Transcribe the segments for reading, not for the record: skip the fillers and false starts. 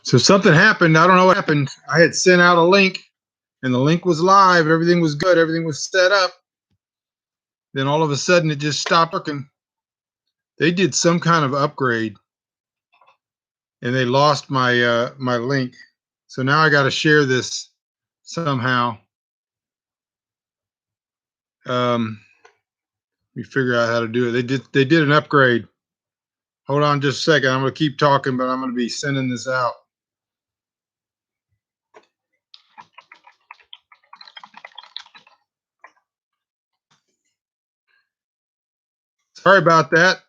So something happened. I don't know what happened. I had sent out a link and the link was live. Everything was good. Everything was set up. Then all of a sudden it just stopped working. They did some kind of upgrade and they lost my my link. So now I got to share this somehow. We figure out how to do it. They did an upgrade. Hold on just a second. I'm going to keep talking, but I'm going to be sending this out. Sorry about that.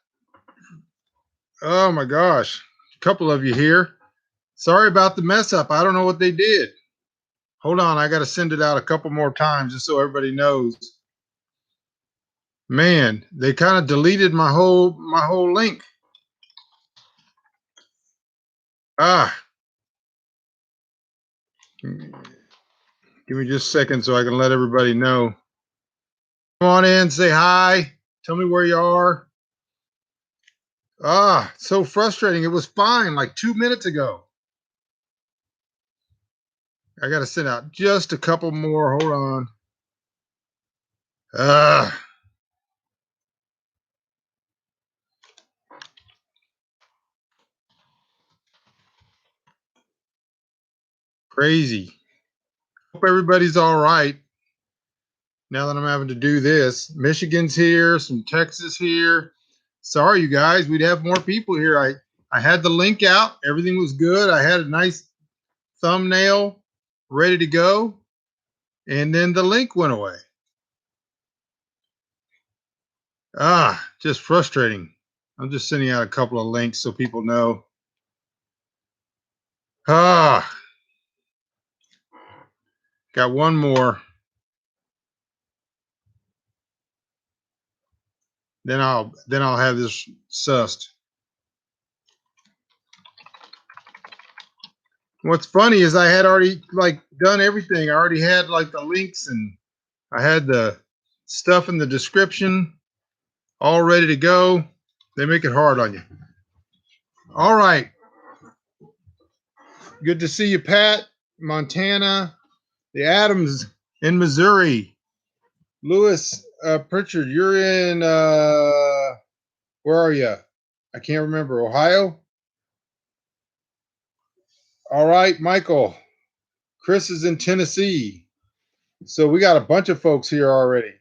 Oh my gosh. A couple of you here. Sorry about the mess up. I don't know what they did. Hold on. I got to send it out a couple more times just so everybody knows. Man, they kind of deleted my whole link. Ah. Give me just a second so I can let everybody know. Come on in, say hi. Tell me where you are. Ah, so frustrating. It was fine like 2 minutes ago. I got to send out just a couple more. Hold on. Crazy. Hope everybody's all right. Now that I'm having to do this, Michigan's here, some Texas here. Sorry, you guys, we'd have more people here. I had the link out. Everything was good. I had a nice thumbnail ready to go. And then the link went away. Just frustrating. I'm just sending out a couple of links so people know. Got one more. Then I'll have this sussed. What's funny is I had already like done everything. I already had like the links and I had the stuff in the description all ready to go. They make it hard on you. All right. Good to see you, Pat. Montana. The Adams in Missouri. Lewis Pritchard, you're in, where are you? I can't remember. Ohio? All right, Michael. Chris is in Tennessee. So we got a bunch of folks here already.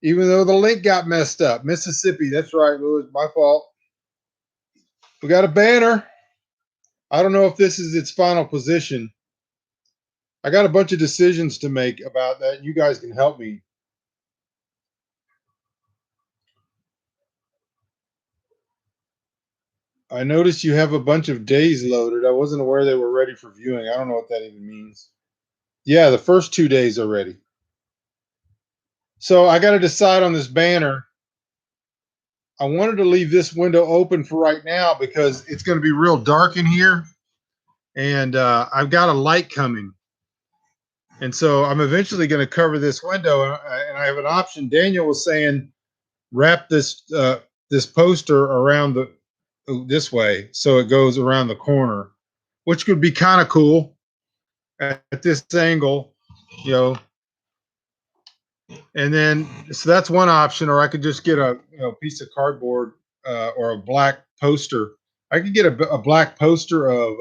Even though the link got messed up. Mississippi. That's right, Lewis. My fault. We got a banner. I don't know if this is its final position. I got a bunch of decisions to make about that. You guys can help me. I noticed you have a bunch of days loaded. I wasn't aware they were ready for viewing. I don't know what that even means. Yeah, the first 2 days are ready. So I got to decide on this banner. I wanted to leave this window open for right now because it's going to be real dark in here. And I've got a light coming. And so I'm eventually going to cover this window. And I have an option. Daniel was saying, wrap this this poster around this way so it goes around the corner, which could be kind of cool at this angle, you know. And then so that's one option, or I could just get a piece of cardboard or a black poster. I could get a black poster of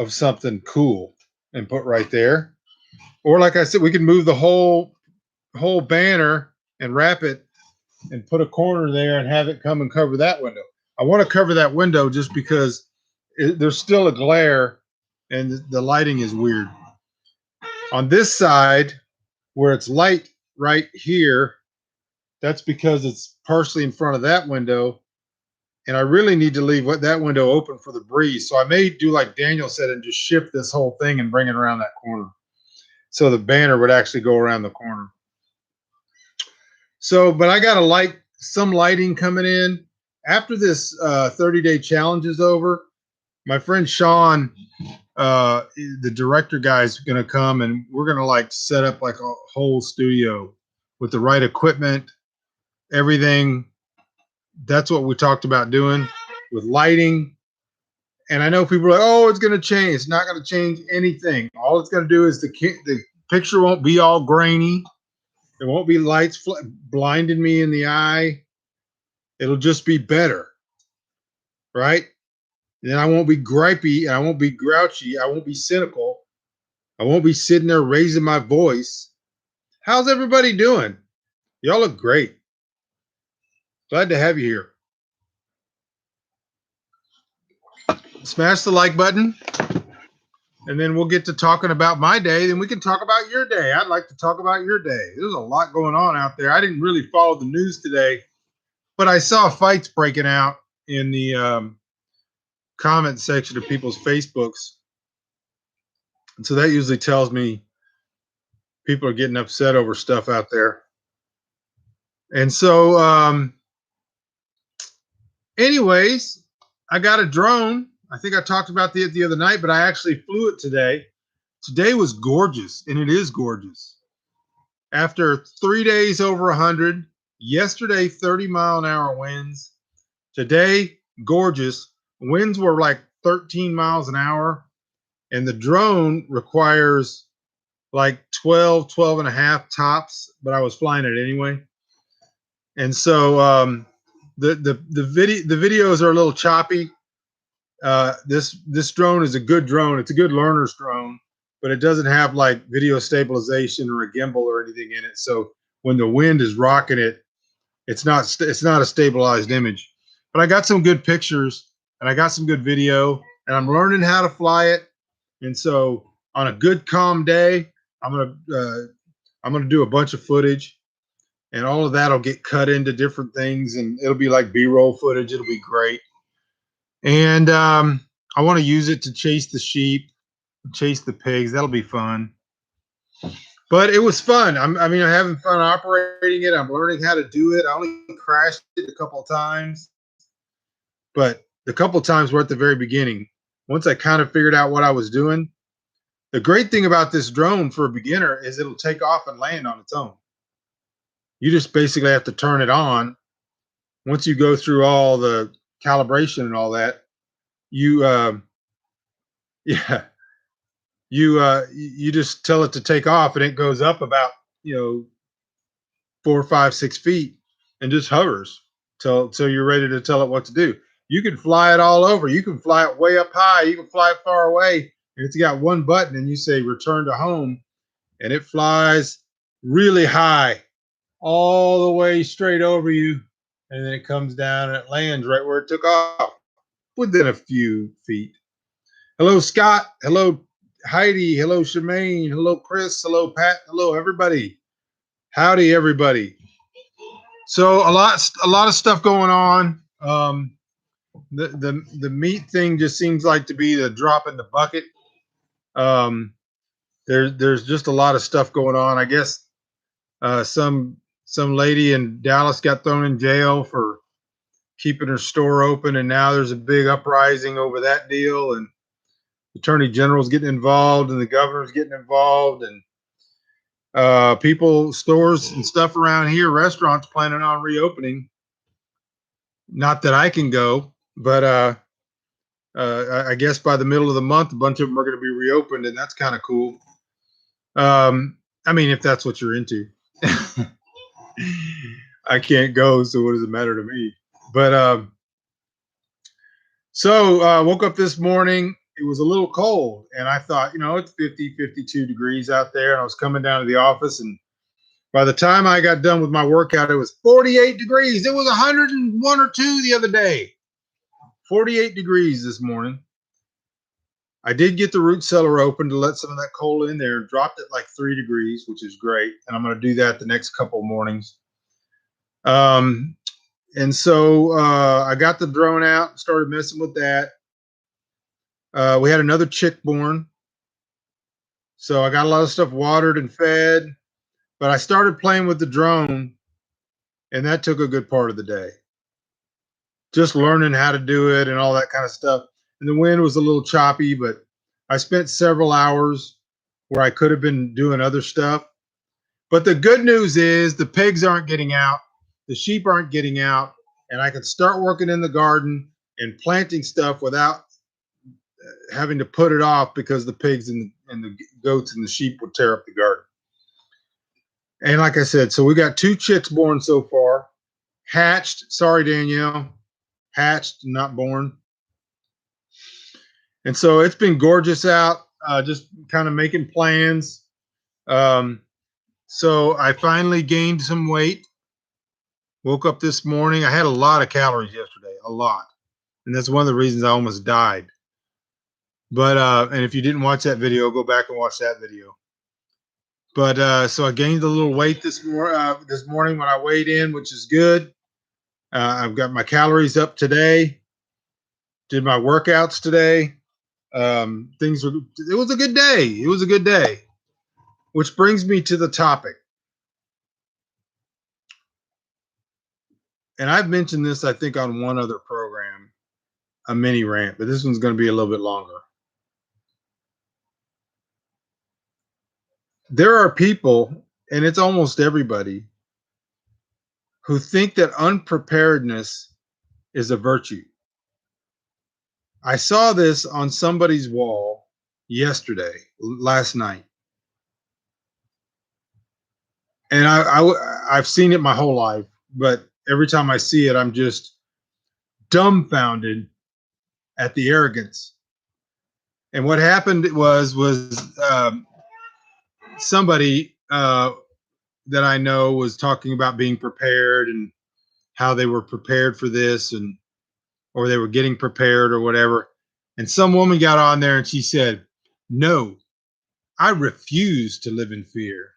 something cool and put right there. Or like I said, we can move the whole banner and wrap it and put a corner there and have it come and cover that window. I want to cover that window just because there's still a glare and the lighting is weird. On this side, where it's light right here, that's because it's partially in front of that window. And I really need to leave that window open for the breeze. So I may do like Daniel said and just shift this whole thing and bring it around that corner. So the banner would actually go around the corner. So, but I got some lighting coming in. After this 30-day challenge is over, my friend Sean, the director guy, is going to come and we're going to like set up like a whole studio with the right equipment, everything. That's what we talked about doing with lighting And I know people are like, oh, it's going to change. It's not going to change anything. All it's going to do is the picture won't be all grainy. There won't be lights blinding me in the eye. It'll just be better, right? Then I won't be gripey and I won't be grouchy. I won't be cynical. I won't be sitting there raising my voice. How's everybody doing? Y'all look great. Glad to have you here. Smash the like button, and then we'll get to talking about my day. Then we can talk about your day. I'd like to talk about your day. There's a lot going on out there. I didn't really follow the news today, but I saw fights breaking out in the comment section of people's Facebooks. And so that usually tells me people are getting upset over stuff out there. And so, anyways, I got a drone. I think I talked about it the other night, but I actually flew it today. Today was gorgeous, and it is gorgeous. After 3 days over 100, yesterday 30-mile-an-hour winds. Today, gorgeous. Winds were like 13 miles an hour, and the drone requires like 12 and a half tops, but I was flying it anyway. And so the videos are a little choppy. This drone is a good drone. It's a good learner's drone, but it doesn't have like video stabilization or a gimbal or anything in it. So when the wind is rocking it, it's not a stabilized image. But I got some good pictures and I got some good video, and I'm learning how to fly it. And so on a good calm day, I'm gonna do a bunch of footage, and all of that'll get cut into different things, and it'll be like B-roll footage. It'll be great. And I want to use it to chase the sheep, chase the pigs. That'll be fun. But it was fun. I'm having fun operating it. I'm learning how to do it. I only crashed it a couple of times, but the couple of times were at the very beginning. Once I kind of figured out what I was doing, the great thing about this drone for a beginner is it'll take off and land on its own. You just basically have to turn it on. Once you go through all the calibration and all that, you just tell it to take off, and it goes up about 4, 5, 6 feet and just hovers till you're ready to tell it what to do. You can fly it all over. You can fly it way up high. You can fly it far away. And it's got one button, and you say return to home, and it flies really high, all the way straight over you, and then it comes down and it lands right where it took off, within a few feet. Hello, Scott. Hello, Heidi. Hello, Shemaine. Hello, Chris. Hello, Pat. Hello, everybody. Howdy, everybody. So a lot of stuff going on. The meat thing just seems like to be the drop in the bucket. There's just a lot of stuff going on. I guess some lady in Dallas got thrown in jail for keeping her store open, and now there's a big uprising over that deal, and the attorney general's getting involved, and the governor's getting involved, and people, stores and stuff around here, restaurants planning on reopening. Not that I can go, but I guess by the middle of the month, a bunch of them are going to be reopened, and that's kind of cool. If that's what you're into. I can't go, so what does it matter to me? But woke up this morning. It was a little cold, and I thought, it's 50, 52 degrees out there, and I was coming down to the office, and by the time I got done with my workout, it was 48 degrees. It was 101 or 2 the other day. 48 degrees this morning. I did get the root cellar open to let some of that cold in there, dropped it like 3 degrees, which is great, and I'm going to do that the next couple of mornings. And so I got the drone out and started messing with that. We had another chick born, so I got a lot of stuff watered and fed, but I started playing with the drone, and that took a good part of the day. Just learning how to do it and all that kind of stuff. And the wind was a little choppy, but I spent several hours where I could have been doing other stuff. But the good news is the pigs aren't getting out, the sheep aren't getting out, and I can start working in the garden and planting stuff without having to put it off because the pigs and the goats and the sheep would tear up the garden. And like I said, so we got 2 chicks born so far. Hatched. Sorry, Danielle. Hatched, not born. And so it's been gorgeous out. Just kind of making plans. Um, so I finally gained some weight. Woke up this morning. I had a lot of calories yesterday, a lot, and that's one of the reasons I almost died. But and if you didn't watch that video, go back and watch that video. But so I gained a little weight this morning when I weighed in, which is good. I've got my calories up today. Did my workouts today. Things were. It was a good day. It was a good day. Which brings me to the topic. And I've mentioned this, I think, on one other program, a mini rant, but this one's going to be a little bit longer. There are people, and it's almost everybody, who think that unpreparedness is a virtue. I saw this on somebody's wall last night. And I've seen it my whole life, but every time I see it, I'm just dumbfounded at the arrogance. And what happened was somebody that I know was talking about being prepared and how they were prepared for this, and or they were getting prepared or whatever. And some woman got on there and she said, "No, I refuse to live in fear."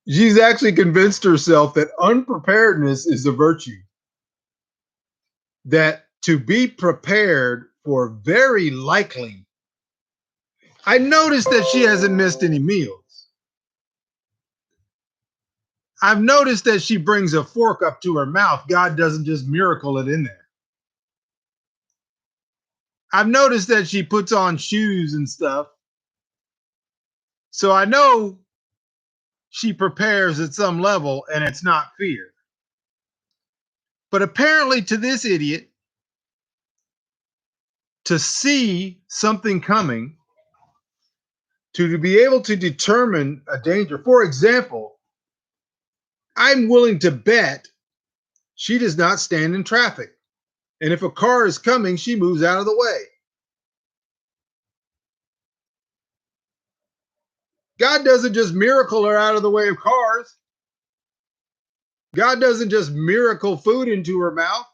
She's actually convinced herself that unpreparedness is a virtue. That to be prepared for very likely. I noticed that she hasn't missed any meals. I've noticed that she brings a fork up to her mouth. God doesn't just miracle it in there. I've noticed that she puts on shoes and stuff. So I know she prepares at some level and it's not fear. But apparently, to this idiot, to see something coming, to be able to determine a danger. For example, I'm willing to bet she does not stand in traffic. And if a car is coming, she moves out of the way. God doesn't just miracle her out of the way of cars. God doesn't just miracle food into her mouth.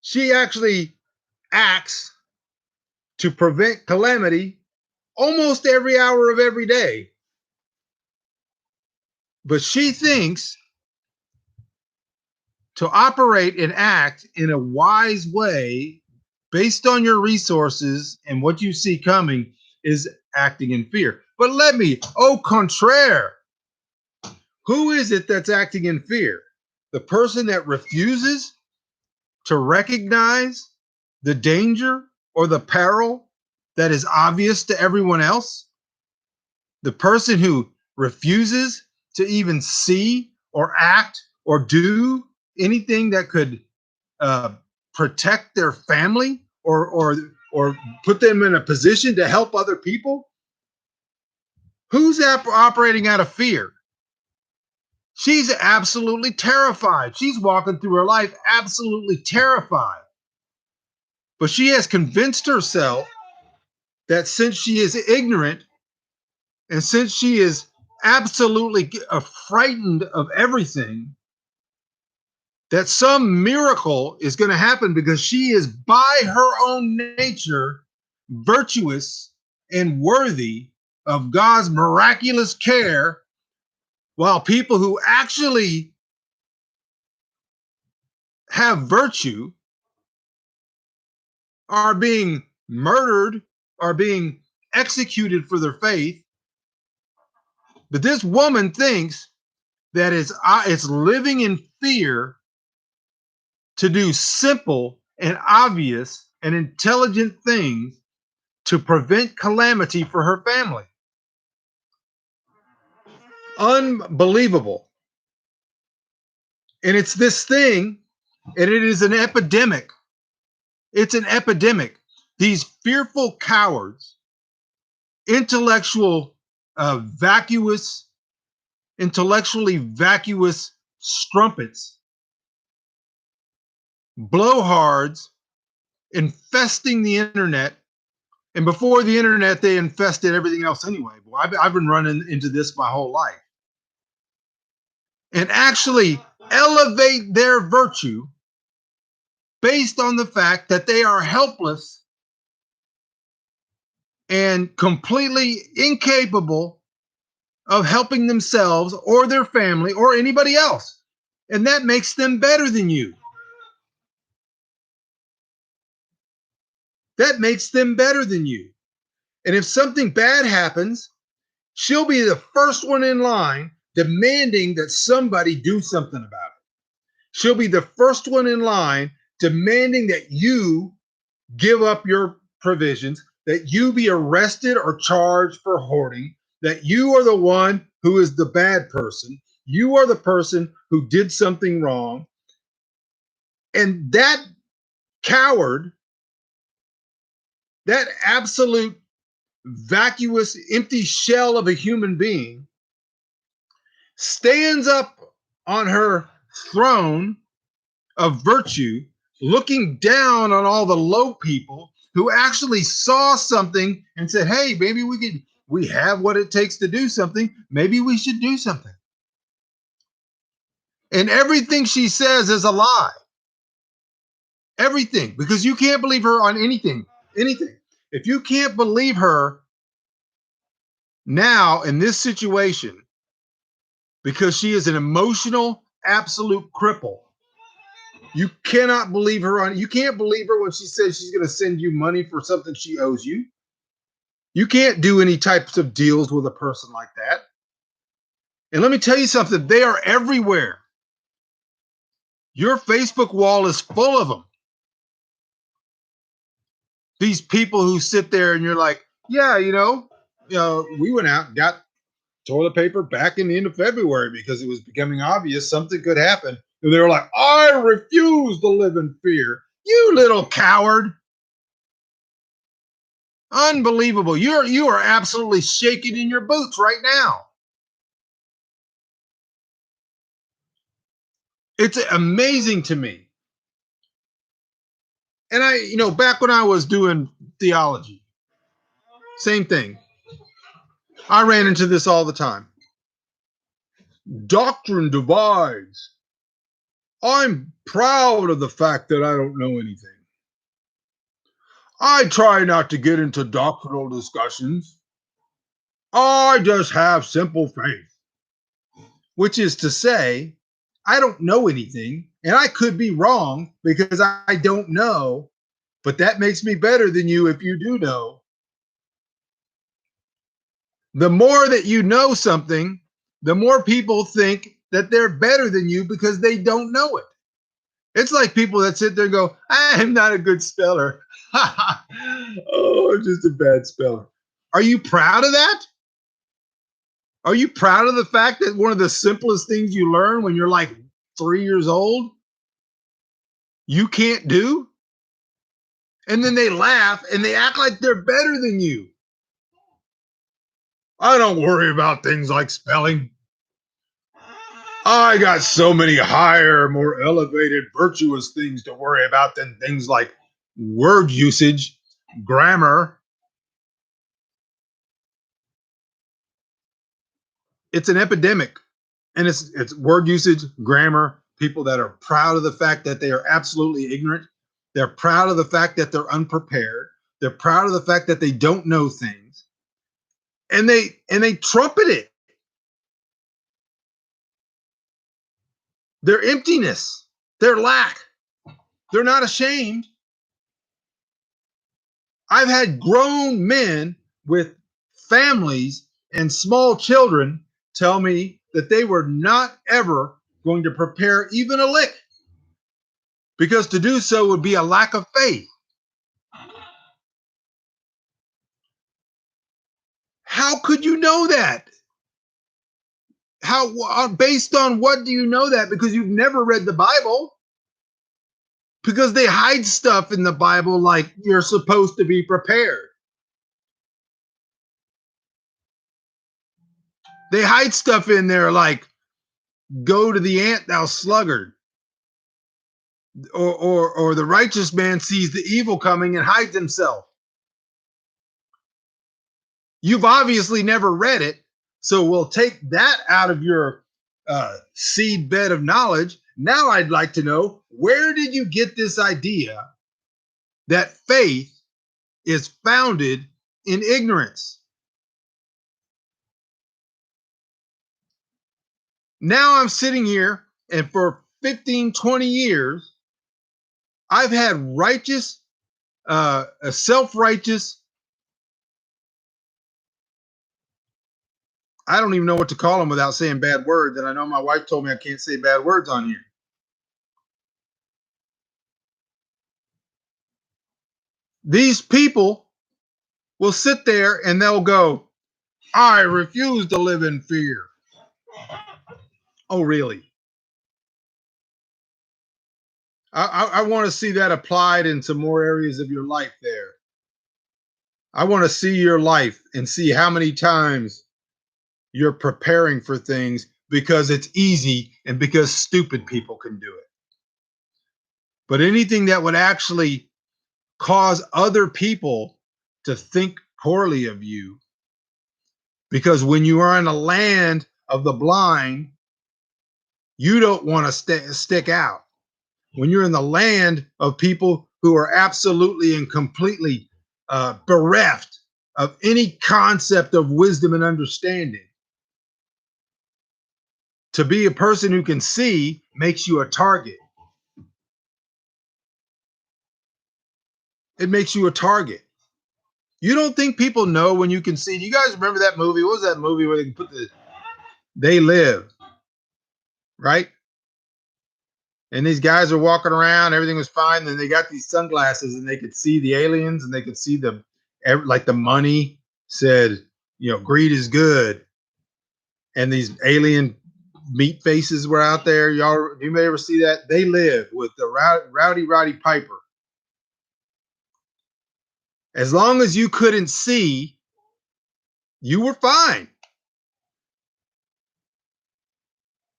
She actually acts to prevent calamity almost every hour of every day. But she thinks to operate and act in a wise way based on your resources and what you see coming is acting in fear. But au contraire, who is it that's acting in fear? The person that refuses to recognize the danger or the peril that is obvious to everyone else? The person who refuses to even see or act or do anything that could protect their family or put them in a position to help other people? Who's operating out of fear? She's absolutely terrified. She's walking through her life absolutely terrified. But she has convinced herself that since she is ignorant and since she is absolutely frightened of everything, that some miracle is going to happen because she is by her own nature virtuous and worthy of God's miraculous care, while people who actually have virtue are being murdered, are being executed for their faith. But this woman thinks that it's living in fear to do simple and obvious and intelligent things to prevent calamity for her family. Unbelievable. And it's this thing, and it is an epidemic. It's an epidemic. These fearful cowards, intellectual, vacuous, intellectually vacuous strumpets, blowhards, infesting the internet. And before the internet, they infested everything else anyway. Boy, I've been running into this my whole life. And actually elevate their virtue based on the fact that they are helpless and completely incapable of helping themselves or their family or anybody else. And that makes them better than you. That makes them better than you. And if something bad happens, she'll be the first one in line demanding that somebody do something about it. She'll be the first one in line demanding that you give up your provisions, that you be arrested or charged for hoarding, that you are the one who is the bad person. You are the person who did something wrong. And that coward, that absolute vacuous, empty shell of a human being, stands up on her throne of virtue, looking down on all the low people who actually saw something and said, hey, maybe we have what it takes to do something. Maybe we should do something. And everything she says is a lie. Everything, because you can't believe her on anything. Anything. If you can't believe her now in this situation, because she is an emotional, absolute cripple, you cannot believe her on. You can't believe her when she says she's going to send you money for something she owes you. You can't do any types of deals with a person like that. And let me tell you something, they are everywhere. Your Facebook wall is full of them. These people who sit there and you're like, yeah, we went out and got toilet paper back in the end of February because it was becoming obvious something could happen. And they were like, I refuse to live in fear. You little coward. Unbelievable. You are absolutely shaking in your boots right now. It's amazing to me. And back when I was doing theology, same thing. I ran into this all the time. Doctrine divides. I'm proud of the fact that I don't know anything. I try not to get into doctrinal discussions. I just have simple faith, which is to say, I don't know anything and I could be wrong because I don't know, but that makes me better than you if you do know. The more that you know something, the more people think that they're better than you because they don't know it. It's like people that sit there and go, I'm not a good speller. Oh, I'm just a bad speller. Are you proud of that? Are you proud of the fact that one of the simplest things you learn when you're like 3 years old, you can't do? And then they laugh and they act like they're better than you. I don't worry about things like spelling. I got so many higher, more elevated, virtuous things to worry about than things like word usage, grammar. It's an epidemic. And it's word usage, grammar, people that are proud of the fact that they are absolutely ignorant. They're proud of the fact that they're unprepared. They're proud of the fact that they don't know things. And they trumpet it. Their emptiness, their lack. They're not ashamed. I've had grown men with families and small children tell me that they were not ever going to prepare even a lick because to do so would be a lack of faith. How could you know that? Based on what do you know that? Because you've never read the Bible. Because they hide stuff in the Bible like you're supposed to be prepared. They hide stuff in there like go to the ant, thou sluggard. Or the righteous man sees the evil coming and hides himself. You've obviously never read it, so we'll take that out of your seed bed of knowledge. Now I'd like to know, where did you get this idea that faith is founded in ignorance? Now I'm sitting here, and for 15, 20 years, I've had righteous, self-righteous, I don't even know what to call them without saying bad words. And I know my wife told me I can't say bad words on here. These people will sit there and they'll go, I refuse to live in fear. Oh, really? I want to see that applied in some more areas of your life there. I want to see your life and see how many times you're preparing for things because it's easy and because stupid people can do it. But anything that would actually cause other people to think poorly of you, because when you are in a land of the blind, you don't want to stick out. When you're in the land of people who are absolutely and completely bereft of any concept of wisdom and understanding, to be a person who can see makes you a target. It makes you a target. You don't think people know when you can see? Do you guys remember that movie? What was that movie where they put They Live, right? And these guys are walking around, everything was fine. Then they got these sunglasses and they could see the aliens and they could see like the money said, greed is good. And these alien meat faces were out there. You may ever see that? They Live with the Rowdy Piper. As long as you couldn't see, you were fine.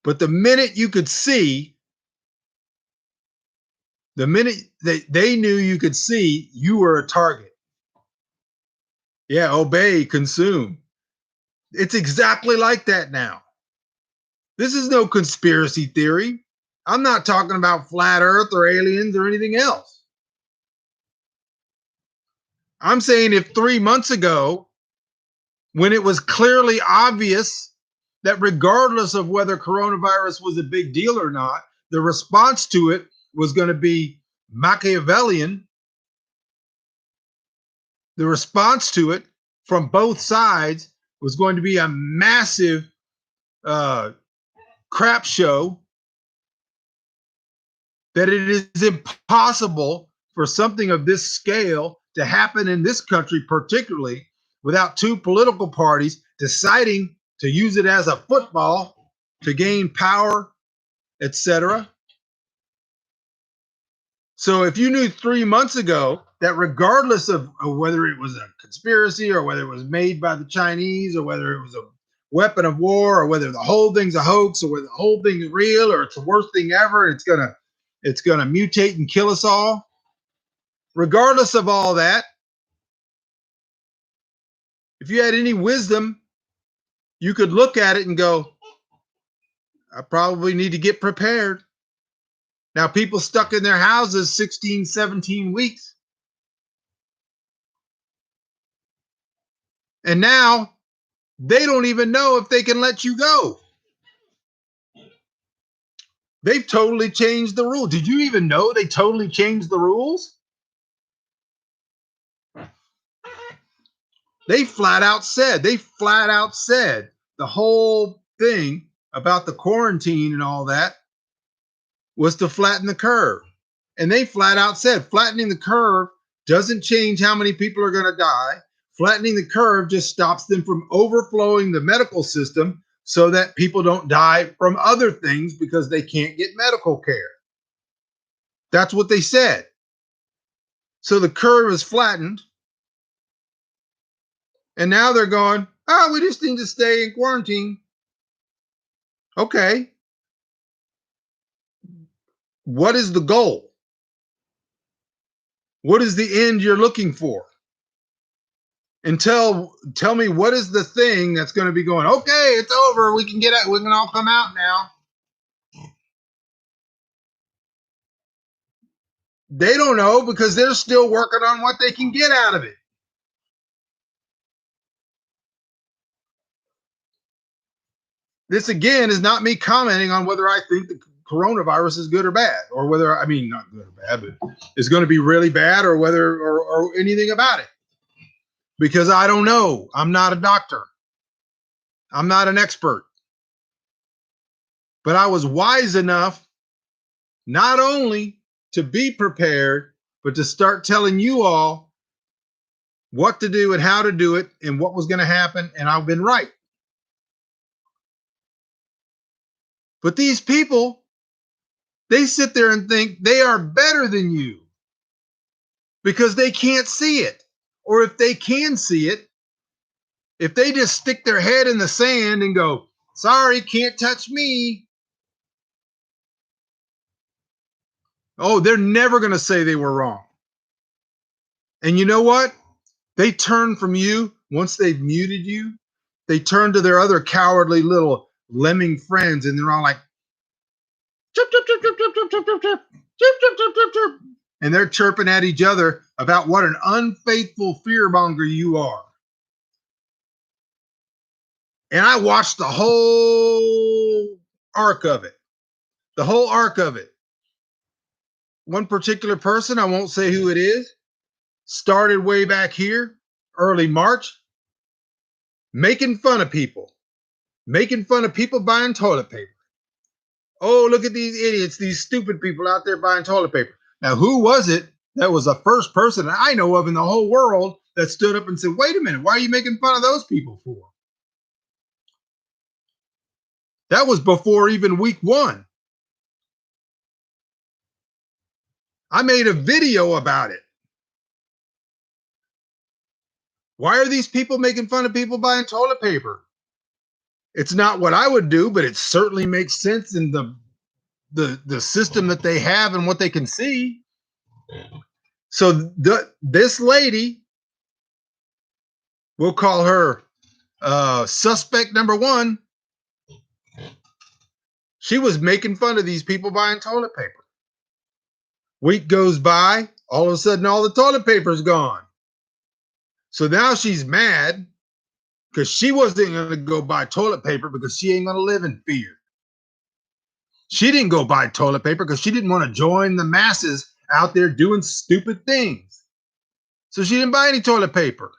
But the minute you could see, the minute they knew you could see, you were a target. Yeah, obey, consume. It's exactly like that now. This is no conspiracy theory. I'm not talking about flat earth or aliens or anything else. I'm saying if 3 months ago, when it was clearly obvious that regardless of whether coronavirus was a big deal or not, the response to it was going to be Machiavellian. The response to it from both sides was going to be a massive crap show, that it is impossible for something of this scale to happen in this country, particularly without two political parties deciding to use it as a football to gain power, etc. So if you knew 3 months ago that regardless of whether it was a conspiracy or whether it was made by the Chinese or whether it was a weapon of war or whether the whole thing's a hoax or whether the whole thing is real or it's the worst thing ever, it's gonna mutate and kill us all, regardless of all that, if you had any wisdom, you could look at it and go, I probably need to get prepared. Now, people stuck in their houses 16, 17 weeks. And now they don't even know if they can let you go. They've totally changed the rules. Did you even know they totally changed the rules? They flat out said the whole thing about the quarantine and all that was to flatten the curve. And they flat out said flattening the curve doesn't change how many people are going to die. Flattening the curve just stops them from overflowing the medical system so that people don't die from other things because they can't get medical care. That's what they said. So the curve is flattened. And now they're going, oh, we just need to stay in quarantine. Okay. What is the goal? What is the end you're looking for? And tell me, what is the thing that's going to be going, okay, it's over. We can get out. We can all come out now. They don't know because they're still working on what they can get out of it. This again is not me commenting on whether I think the coronavirus is good or bad, or whether, I mean, not good or bad, but it's going to be really bad, or whether, or anything about it. Because I don't know. I'm not a doctor. I'm not an expert. But I was wise enough not only to be prepared, but to start telling you all what to do and how to do it and what was going to happen. And I've been right. But these people, they sit there and think they are better than you because they can't see it. Or if they can see it, if they just stick their head in the sand and go, sorry, can't touch me. Oh, they're never going to say they were wrong. And you know what? They turn from you once they've muted you. They turn to their other cowardly little lemming friends, and they're all like, chirp, chirp, chirp, chirp, chirp, chirp, chirp, chirp, chirp, chirp, chirp, chirp, chirp. And they're chirping at each other about what an unfaithful fearmonger you are. And I watched the whole arc of it. The whole arc of it. One particular person, I won't say who it is, started way back here, early March, making fun of people buying toilet paper. Oh, look at these idiots, these stupid people out there buying toilet paper. Now, who was it that was the first person that I know of in the whole world that stood up and said, wait a minute, why are you making fun of those people for? That was before even week 1. I made a video about it. Why are these people making fun of people buying toilet paper? It's not what I would do, but it certainly makes sense in the system that they have and what they can see. So this lady, we'll call her suspect number 1. She was making fun of these people buying toilet paper. Week goes by, all of a sudden all the toilet paper is gone. So now she's mad because she wasn't going to go buy toilet paper because she ain't going to live in fear. She didn't go buy toilet paper because she didn't want to join the masses out there doing stupid things. So she didn't buy any toilet paper.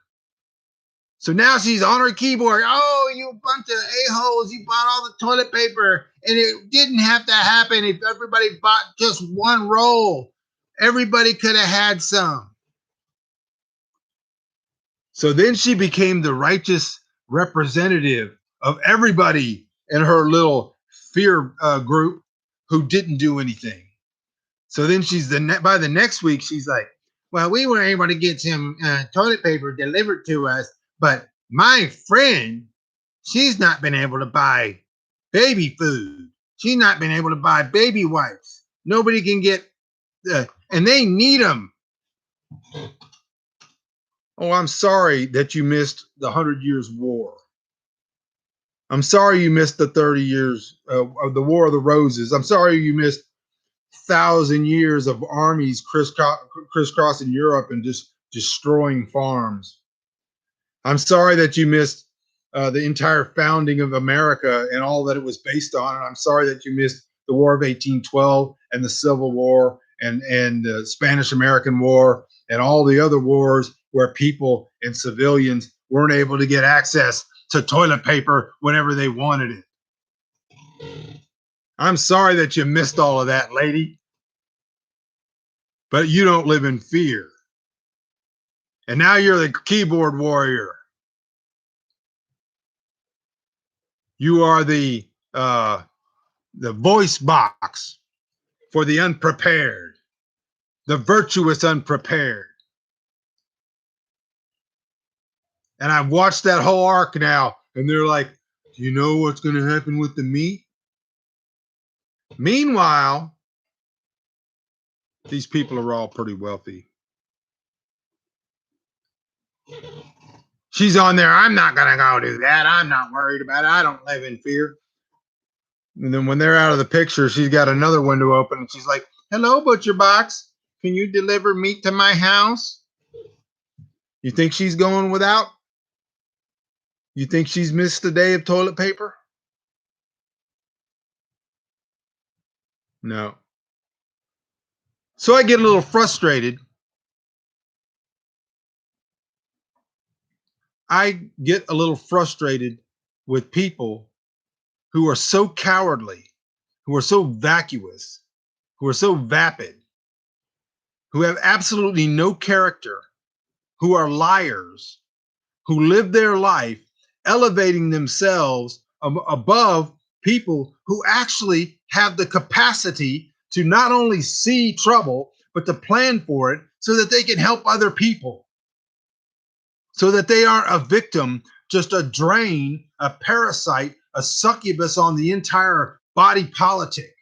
So now she's on her keyboard. Oh, you bunch of a-holes. You bought all the toilet paper. And it didn't have to happen if everybody bought just one roll. Everybody could have had some. So then she became the righteous representative of everybody in her little fear group who didn't do anything. So then by the next week, she's like, well, we were able to get some toilet paper delivered to us, but my friend, she's not been able to buy baby food. She's not been able to buy baby wipes. Nobody can get, and they need them. Oh, I'm sorry that you missed the 100 Years' War. I'm sorry you missed the 30 years of the War of the Roses. I'm sorry you missed 1,000 years of armies crisscrossing Europe and just destroying farms. I'm sorry that you missed the entire founding of America and all that it was based on. And I'm sorry that you missed the War of 1812 and the Civil War and the Spanish-American War and all the other wars where people and civilians weren't able to get access to toilet paper whenever they wanted it. I'm sorry that you missed all of that, lady. But you don't live in fear. And now you're the keyboard warrior. You are the voice box for the unprepared, the virtuous unprepared. And I've watched that whole arc now, and they're like, do you know what's going to happen with the meat? Meanwhile, these people are all pretty wealthy. She's on there. I'm not going to go do that. I'm not worried about it. I don't live in fear. And then when they're out of the picture, she's got another window open, and she's like, hello, butcher box. Can you deliver meat to my house? You think she's going without? You think she's missed a day of toilet paper? No. So I get a little frustrated. I get a little frustrated with people who are so cowardly, who are so vacuous, who are so vapid, who have absolutely no character, who are liars, who live their life elevating themselves above people who actually have the capacity to not only see trouble, but to plan for it so that they can help other people, so that they aren't a victim, just a drain, a parasite, a succubus on the entire body politic.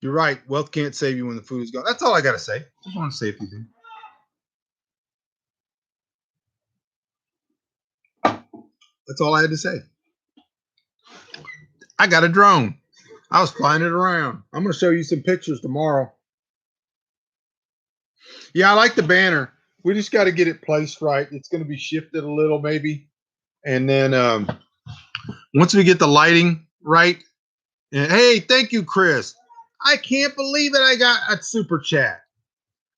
You're right. Wealth can't save you when the food is gone. That's all I got to say. Just want to say a few things. That's all I had to say. I got a drone. I was flying it around. I'm going to show you some pictures tomorrow. Yeah, I like the banner. We just got to get it placed right. It's going to be shifted a little maybe. And then once we get the lighting right, and hey, thank you, Chris. I can't believe that I got a super chat.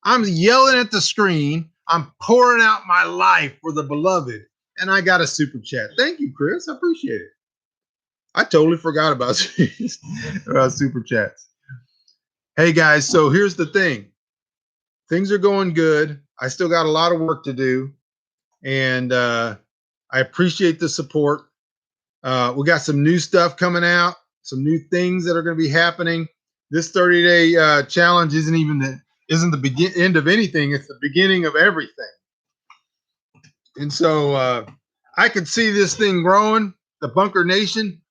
I'm yelling at the screen. I'm pouring out my life for the beloved. And I got a super chat. Thank you, Chris. I appreciate it. I totally forgot about super chats. Hey, guys. So here's the thing. Things are going good. I still got a lot of work to do. And I appreciate the support. We got some new stuff coming out, some new things that are going to be happening. This 30-day challenge isn't the end of anything. It's the beginning of everything. And so I could see this thing growing, the Bunker Nation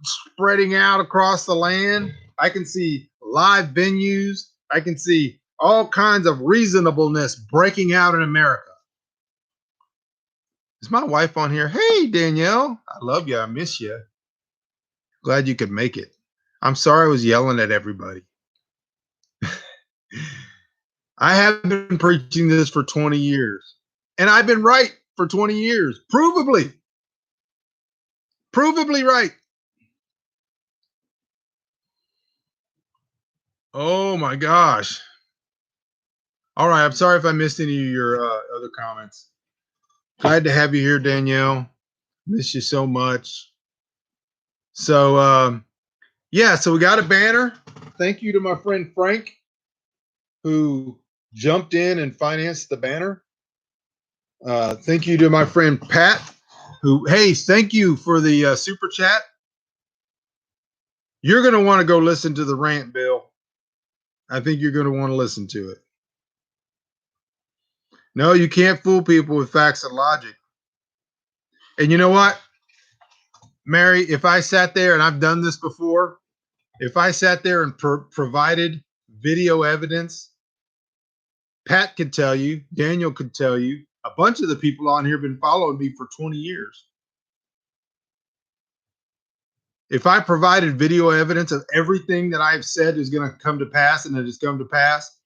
spreading out across the land. I can see live venues. I can see all kinds of reasonableness breaking out in America. Is my wife on here? Hey, Danielle. I love you. I miss you. Glad you could make it. I'm sorry I was yelling at everybody. I have been preaching this for 20 years, and I've been right for 20 years. Provably right. Oh my gosh. All right. I'm sorry if I missed any of your other comments. Glad to have you here, Danielle. Miss you so much. So, yeah, so we got a banner. Thank you to my friend Frank, who jumped in and financed the banner. Thank you to my friend Pat, who, hey, thank you for the super chat. You're going to want to go listen to the rant, Bill. I think you're going to want to listen to it. No, you can't fool people with facts and logic. And you know what, Mary, if I sat there, and I've done this before, if I sat there and provided video evidence, Pat could tell you, Daniel could tell you, a bunch of the people on here have been following me for 20 years. If I provided video evidence of everything that I've said is going to come to pass and it has come to pass,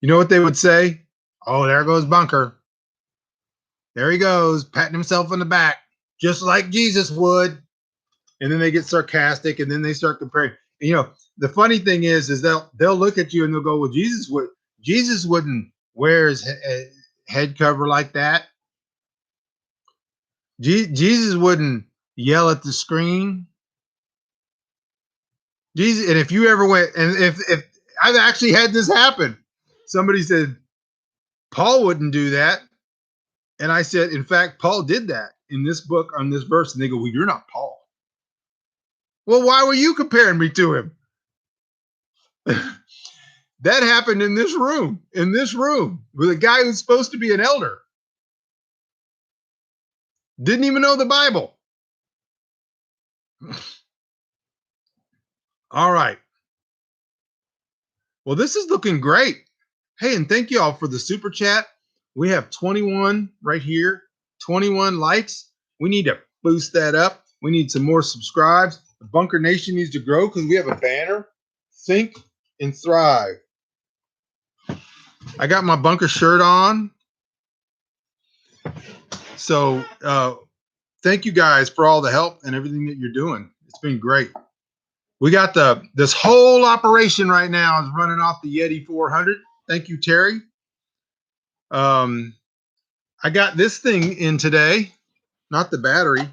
you know what they would say? Oh, there goes Bunker. There he goes, patting himself on the back, just like Jesus would. And then they get sarcastic, and then they start comparing. And, you know, the funny thing is they'll look at you and they'll go, well, Jesus wouldn't wear his head cover like that. Jesus wouldn't yell at the screen. Jesus, and if you ever went, and if I've actually had this happen, somebody said Paul wouldn't do that. And I said, in fact, Paul did that in this book on this verse. And they go, well, you're not Paul. Well, why were you comparing me to him? That happened in this room with a guy who's supposed to be an elder. Didn't even know the Bible. All right. Well, this is looking great. Hey, and thank you all for the super chat. We have 21 right here, 21 likes. We need to boost that up. We need some more subscribes. The Bunker Nation needs to grow because we have a banner. Think and thrive. I got my bunker shirt on. So thank you guys for all the help and everything that you're doing. It's been great. We got this whole operation right now is running off the Yeti 400. Thank you, Terry. I got this thing in today, not the battery,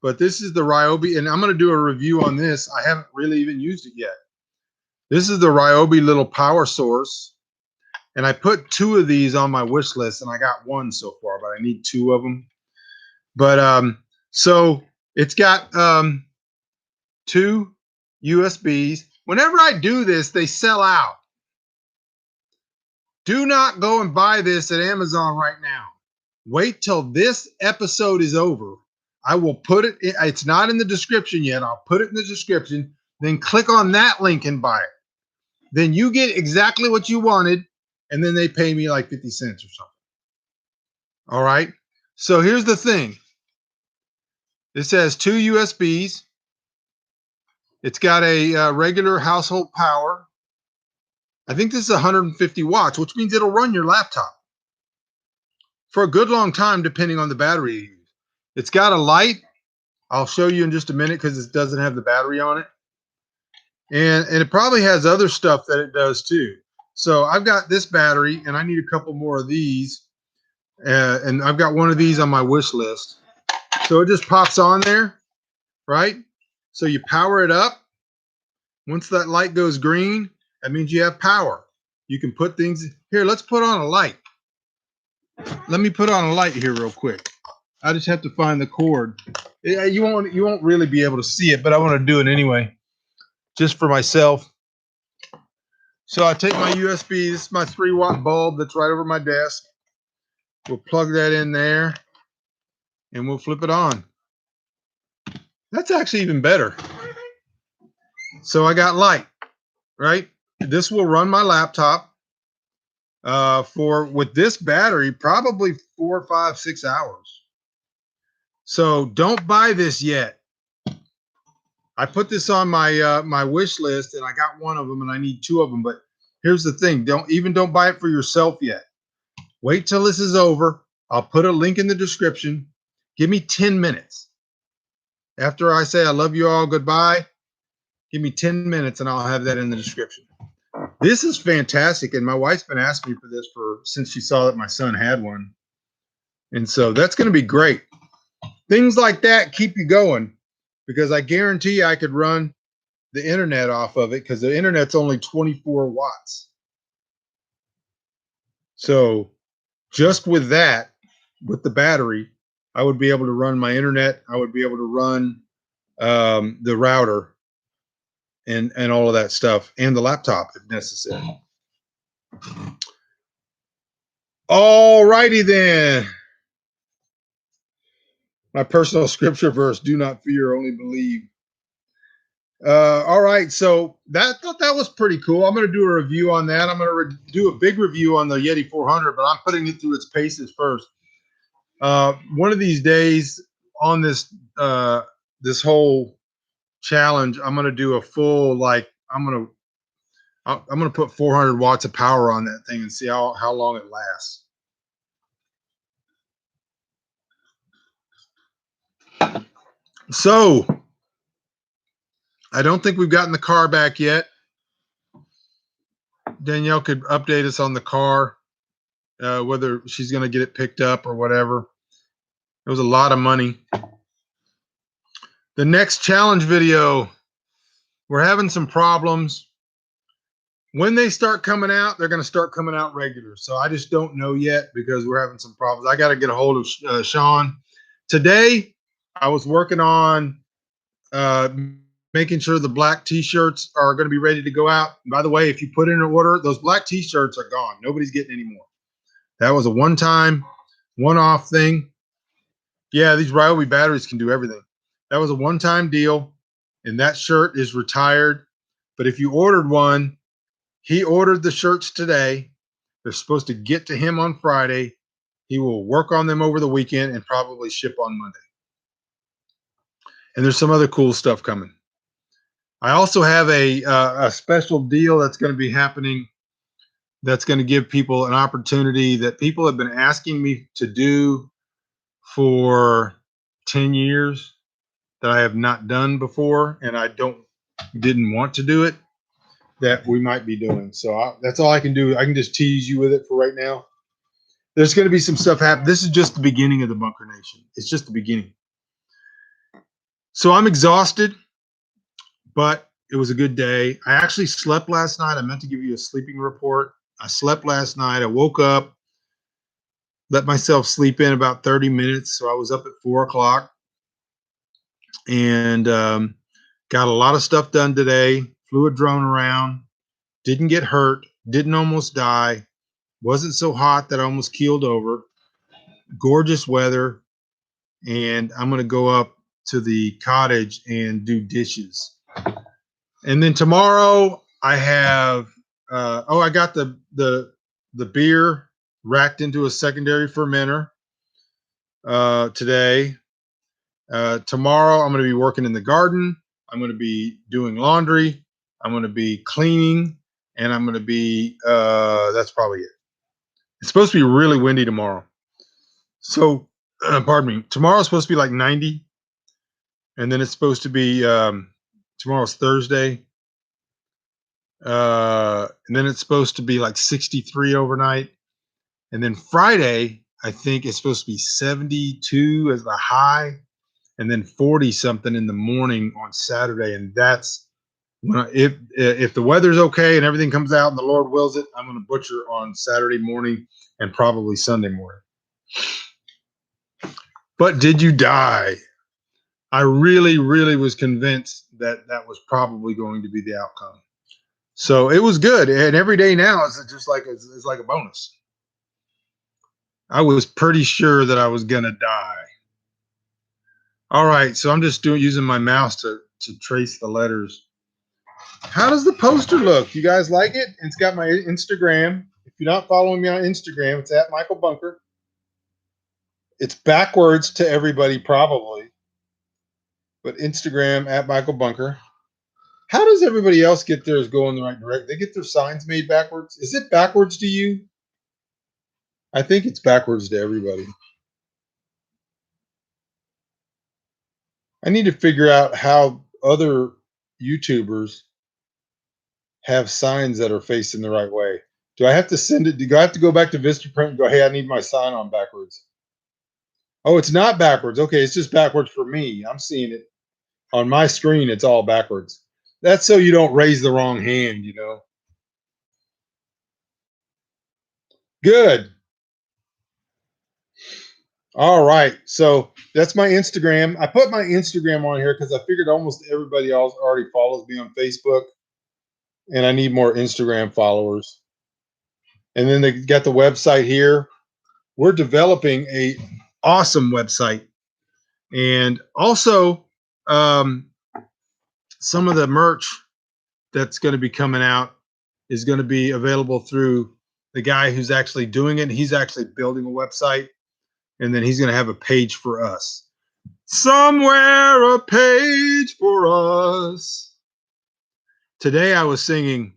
but this is the Ryobi, and I'm going to do a review on this. I haven't really even used it yet. This is the Ryobi little power source, and I put 2 of these on my wish list, and I got 1 so far, but I need 2 of them. But so it's got 2 USBs. Whenever I do this, they sell out. Do not go and buy this at Amazon right now. Wait till this episode is over. I will put it, it's not in the description yet. I'll put it in the description. Then click on that link and buy it. Then you get exactly what you wanted. And then they pay me like 50 cents or something. All right. So here's the thing. This has 2 USBs. It's got a regular household power. I think this is 150 watts, which means it'll run your laptop for a good long time, depending on the battery you use. It's got a light. I'll show you in just a minute because it doesn't have the battery on it. And it probably has other stuff that it does too. So I've got this battery, and I need a couple more of these. And I've got one of these on my wish list. So it just pops on there, right? So you power it up. Once that light goes green, that means you have power. You can put things here. Let's put on a light. Let me put on a light here real quick. I just have to find the cord. You won't really be able to see it, but I want to do it anyway, just for myself. So I take my USB. This is my 3-watt bulb that's right over my desk. We'll plug that in there, and we'll flip it on. That's actually even better. So I got light, right? This will run my laptop with this battery, probably 4, 5, 6 hours. So don't buy this yet. I put this on my my wish list, and I got 1 of them, and I need 2 of them. But here's the thing: don't buy it for yourself yet. Wait till this is over. I'll put a link in the description. Give me 10 minutes. After I say I love you all, goodbye, give me 10 minutes, and I'll have that in the description. This is fantastic, and my wife's been asking me for this since she saw that my son had one. And so that's going to be great. Things like that keep you going, because I guarantee you I could run the internet off of it, because the internet's only 24 watts. So just with that, with the battery, I would be able to run my internet. I would be able to run the router and all of that stuff, and the laptop if necessary. All righty then. My personal scripture verse: do not fear, only believe. All right, so I thought that was pretty cool. I'm going to do a review on that. I'm going to do a big review on the Yeti 400, but I'm putting it through its paces first. One of these days on this this whole challenge, I'm going to do a full, I'm going to put 400 watts of power on that thing and see how long it lasts. So I don't think we've gotten the car back yet. Danielle could update us on the car, whether she's going to get it picked up or whatever. It was a lot of money. The next challenge video, we're having some problems When they start coming out, they're going to start coming out regular. So I just don't know yet because we're having some problems. I got to get a hold of Sean. Today, I was working on uh, making sure the black T-shirts are going to be ready to go out. And by the way, if you put in an order, those black T-shirts are gone. Nobody's getting any more. That was a one-time, one-off thing. Yeah, these Ryobi batteries can do everything. That was a one-time deal, and that shirt is retired. But if you ordered one, he ordered the shirts today. They're supposed to get to him on Friday. He will work on them over the weekend and probably ship on Monday. And there's some other cool stuff coming. I also have a special deal that's going to be happening that's going to give people an opportunity that people have been asking me to do for 10 years that I have not done before, and I didn't want to do it, that we might be doing. So that's all I can do. I can just tease you with it for right now. There's going to be some stuff happen. This is just the beginning of the Bunker Nation. It's just the beginning. So I'm exhausted, but it was a good day. I actually slept last night. I meant to give you a sleeping report. I slept last night. I woke up, let myself sleep in about 30 minutes. So I was up at 4 o'clock and got a lot of stuff done today. Flew a drone around. Didn't get hurt. Didn't almost die. Wasn't so hot that I almost keeled over. Gorgeous weather. And I'm going to go up to the cottage and do dishes. And then tomorrow I have, I got the beer racked into a secondary fermenter today. Tomorrow I'm going to be working in the garden. I'm going to be doing laundry. I'm going to be cleaning, and I'm going to be, that's probably it. It's supposed to be really windy tomorrow. So, pardon me, tomorrow's supposed to be like 90. And then it's supposed to be, tomorrow's Thursday. And then it's supposed to be like 63 overnight. And then Friday, I think it's supposed to be 72 as the high, and then 40 something in the morning on Saturday. And that's when if the weather's okay and everything comes out and the Lord wills it, I'm going to butcher on Saturday morning and probably Sunday morning. But did you die? I really, really was convinced that that was probably going to be the outcome. So it was good. And every day now is just like it's like a bonus. I was pretty sure that I was going to die. All right. So I'm just using my mouse to trace the letters. How does the poster look? You guys like it? It's got my Instagram. If you're not following me on Instagram, it's at Michael Bunker. It's backwards to everybody probably, but Instagram at Michael Bunker. How does everybody else get theirs going the right direction? They get their signs made backwards. Is it backwards to you? I think it's backwards to everybody. I need to figure out how other YouTubers have signs that are facing the right way. Do I have to send it? Do I have to go back to Vistaprint and go, hey, I need my sign on backwards? Oh, it's not backwards. Okay, it's just backwards for me. I'm seeing it on my screen. It's all backwards. That's so you don't raise the wrong hand, you know. Good. All right. So that's my Instagram. I put my Instagram on here because I figured almost everybody else already follows me on Facebook, and I need more Instagram followers. And then they got the website here. We're developing a awesome website, and also some of the merch that's going to be coming out is going to be available through the guy who's actually doing it. He's actually building a website, and then he's going to have a page for us. Somewhere a page for us. Today I was singing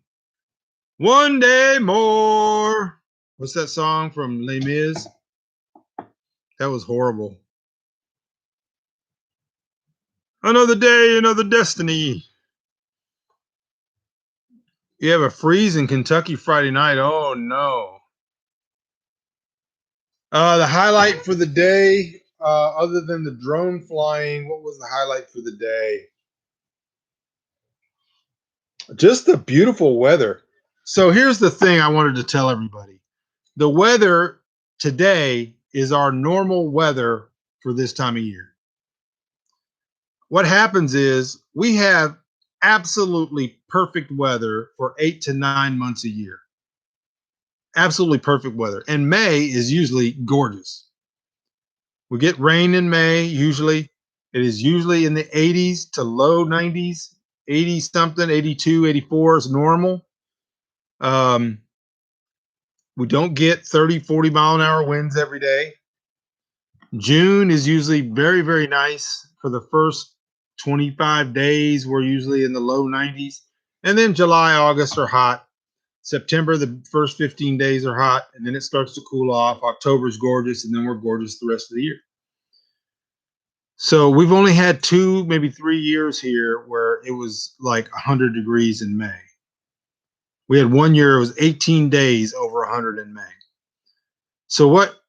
One Day More. What's that song from Les Mis? That was horrible. Another day, another destiny. You have a freeze in Kentucky Friday night. Oh, no. The highlight for the day, other than the drone flying, what was the highlight for the day? Just the beautiful weather. So here's the thing I wanted to tell everybody. The weather today is our normal weather for this time of year. What happens is we have absolutely perfect weather for 8 to 9 months a year. Absolutely perfect weather. And May is usually gorgeous. We get rain in May, usually. It is usually in the 80s to low 90s, 80 something, 82, 84 is normal. Um, we don't get 30, 40 mile an hour winds every day. June is usually very, very nice for the first 25 days. We're usually in the low 90s. And then July, August are hot. September, the first 15 days are hot, and then it starts to cool off. October is gorgeous, and then we're gorgeous the rest of the year. So we've only had 2, maybe 3 years here where it was like 100 degrees in May. We had 1 year, it was 18 days over 100 in May. So what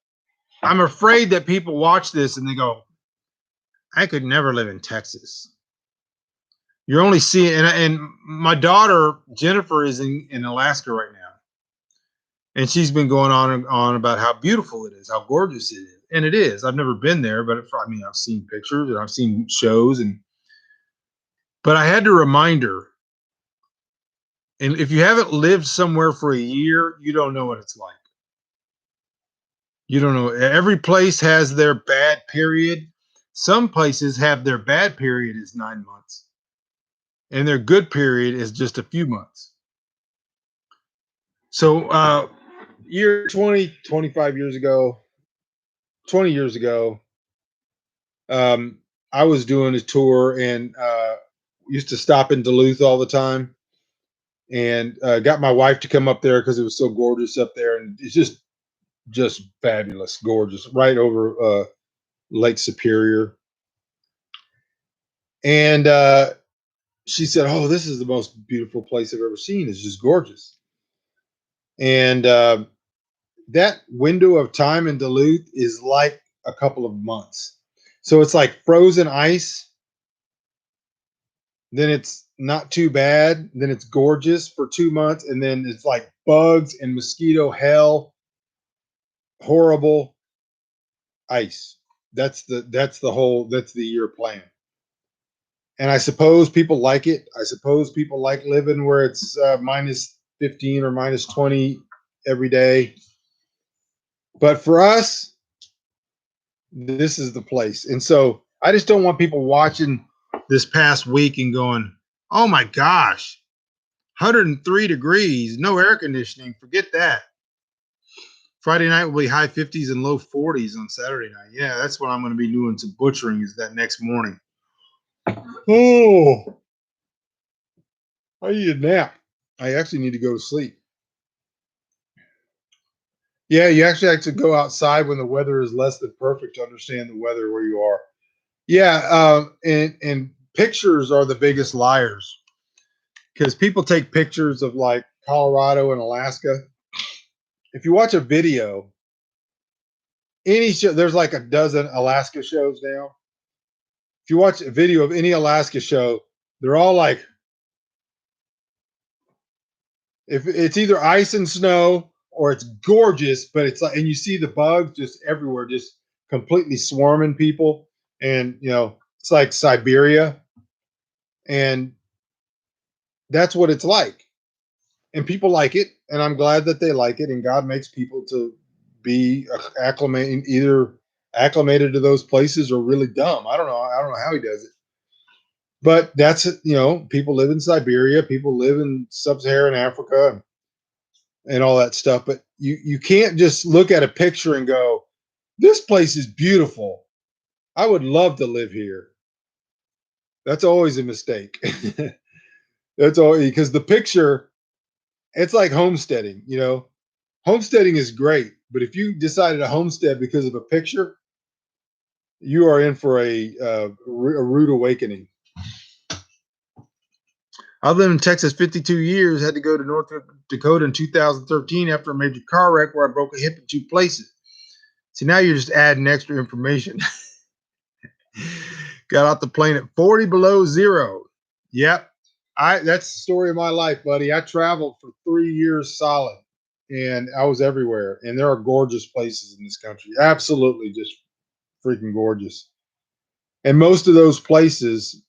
I'm afraid that people watch this and they go, I could never live in Texas. You're only seeing, and my daughter, Jennifer, is in Alaska right now. And she's been going on and on about how beautiful it is, how gorgeous it is. And it is. I've never been there, but I mean, I've seen pictures and I've seen shows. But I had to remind her, and if you haven't lived somewhere for a year, you don't know what it's like. You don't know. Every place has their bad period. Some places have their bad period is 9 months, and their good period is just a few months. So, year 20, 25 years ago, 20 years ago, I was doing a tour and used to stop in Duluth all the time, and got my wife to come up there because it was so gorgeous up there, and it's just fabulous, gorgeous, right over Lake Superior. And she said, "Oh, this is the most beautiful place I've ever seen. It's just gorgeous." And that window of time in Duluth is like a couple of months. So it's like frozen ice. Then it's not too bad. Then it's gorgeous for 2 months. And then it's like bugs and mosquito hell, horrible ice. That's the year plan. And I suppose people like it. I suppose people like living where it's minus 15 or minus 20 every day. But for us, this is the place. And so I just don't want people watching this past week and going, oh my gosh, 103 degrees, no air conditioning, forget that. Friday night will be high 50s and low 40s on Saturday night. Yeah, that's what I'm going to be doing some butchering is that next morning. Oh, I need a nap. I actually need to go to sleep. Yeah, you actually have to go outside when the weather is less than perfect to understand the weather where you are. Yeah, and pictures are the biggest liars because people take pictures of like Colorado and Alaska. If you watch a video, any show, there's like a dozen Alaska shows now. If you watch a video of any Alaska show, they're all like, if it's either ice and snow or it's gorgeous, but it's like, and you see the bugs just everywhere, just completely swarming people, and it's like Siberia, and that's what it's like. And people like it, and I'm glad that they like it. And God makes people to be either acclimated to those places or really dumb. I don't know. I don't know how he does it, but that's people live in Siberia, people live in sub-Saharan Africa, and all that stuff. But you can't just look at a picture and go, "This place is beautiful. I would love to live here." That's always a mistake. That's all because the picture. It's like homesteading, Homesteading is great, but if you decided to homestead because of a picture, you are in for a rude awakening. I've lived in Texas 52 years, had to go to North Dakota in 2013 after a major car wreck where I broke a hip in 2 places. See, now you're just adding extra information. Got off the plane at 40 below zero. Yep. That's the story of my life, buddy. I traveled for 3 years solid, and I was everywhere. And there are gorgeous places in this country, absolutely just freaking gorgeous. And most of those places,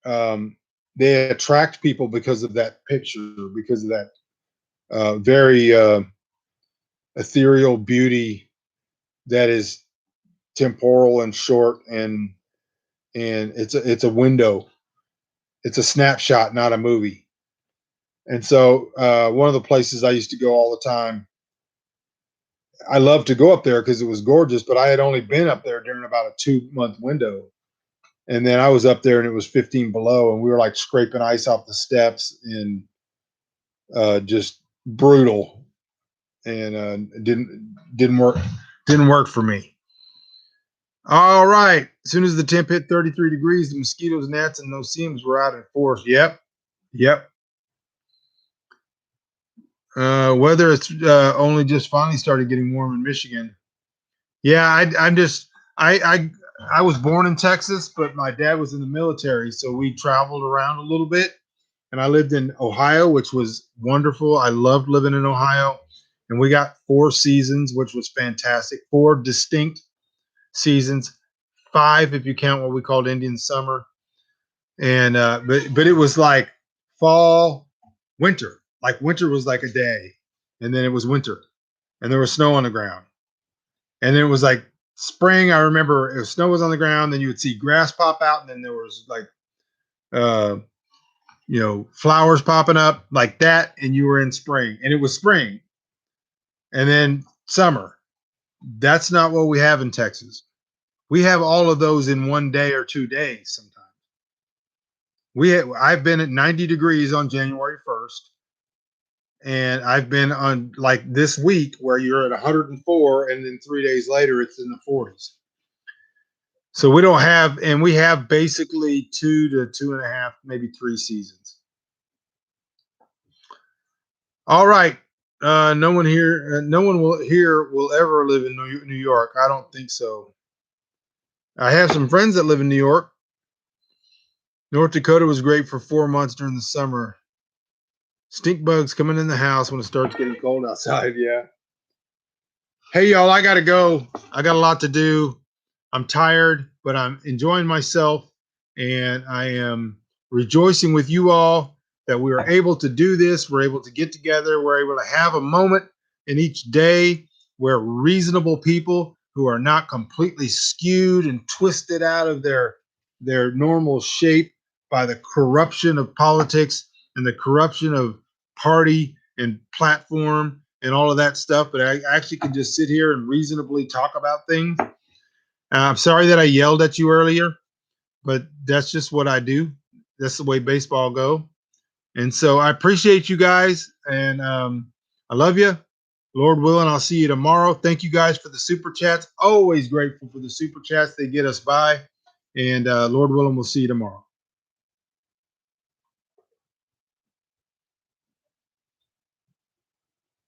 um, they attract people because of that picture, because of that very ethereal beauty that is temporal and short, and it's a window, it's a snapshot, not a movie. And so one of the places I used to go all the time, I loved to go up there because it was gorgeous, but I had only been up there during about a 2 month window. And then I was up there and it was 15 below, and we were like scraping ice off the steps, and just brutal. And didn't work for me. All right. As soon as the temp hit 33 degrees, the mosquitoes, gnats, and those seams were out in force. Yep. Yep. Weather it's only just finally started getting warm in Michigan. Yeah, I'm just I was born in Texas, but my dad was in the military, so we traveled around a little bit. And I lived in Ohio, which was wonderful. I loved living in Ohio, and we got 4 seasons, which was fantastic. 4 distinct seasons, 5 if you count what we called Indian summer. And but it was like fall, winter. Like winter was like a day, and then it was winter, and there was snow on the ground. And then it was like spring. I remember if snow was on the ground, then you would see grass pop out, and then there was like uh, flowers popping up like that, and you were in spring, and it was spring, and then summer. That's not what we have in Texas. We have all of those in one day or 2 days sometimes. I've been at 90 degrees on January 1st, and I've been on like this week where you're at 104, and then 3 days later it's in the 40s. So we don't have, and we have basically 2 to 2.5, maybe 3 seasons. All right. No one here, no one will ever live in New York. I don't think so. I have some friends that live in New York. North Dakota was great for 4 months during the summer. Stink bugs coming in the house when it starts getting cold outside. Yeah. Hey, y'all, I got to go. I got a lot to do. I'm tired, but I'm enjoying myself, and I am rejoicing with you all that we are able to do this. We're able to get together. We're able to have a moment in each day where reasonable people who are not completely skewed and twisted out of their normal shape by the corruption of politics and the corruption of party and platform and all of that stuff, but I actually can just sit here and reasonably talk about things. I'm sorry that I yelled at you earlier, but that's just what I do. That's the way baseball go. And so I appreciate you guys, and I love you. Lord willing, I'll see you tomorrow. Thank you guys for the super chats. Always grateful for the super chats. They get us by. And Lord willing, we'll see you tomorrow.